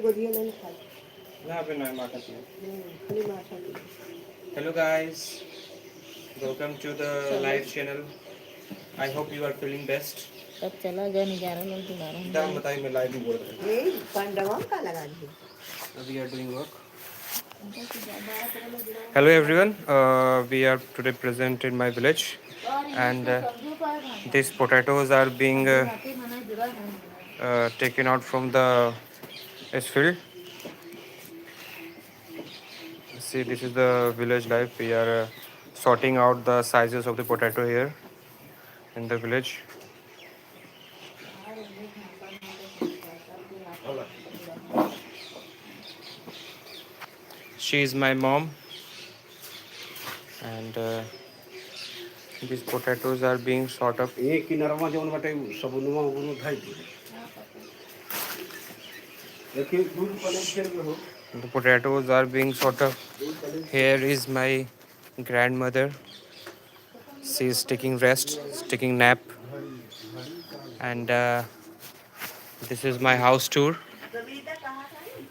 Hello guys, welcome to the live channel. I hope you are feeling best. तब चला गया नहीं जा रहा लोग बुला रहे दाम हैं बताइए मैं लाइव में बोल रहा हूँ। We are doing work. Hello everyone, we are today present in my village and these potatoes are being taken out from the field. See, this is the village life. We are sorting out the sizes of the potato here in the village. She is my mom and these potatoes are being sort of. The potatoes are being sort of. Here is my grandmother. She is taking rest, taking nap, and this is my house tour.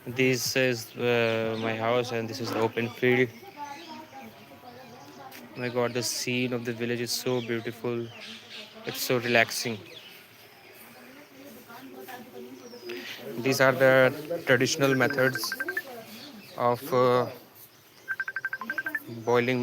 This is my house, and this is the open field. My God, the scene of the village is so beautiful. It's so relaxing. These are the traditional methods of boiling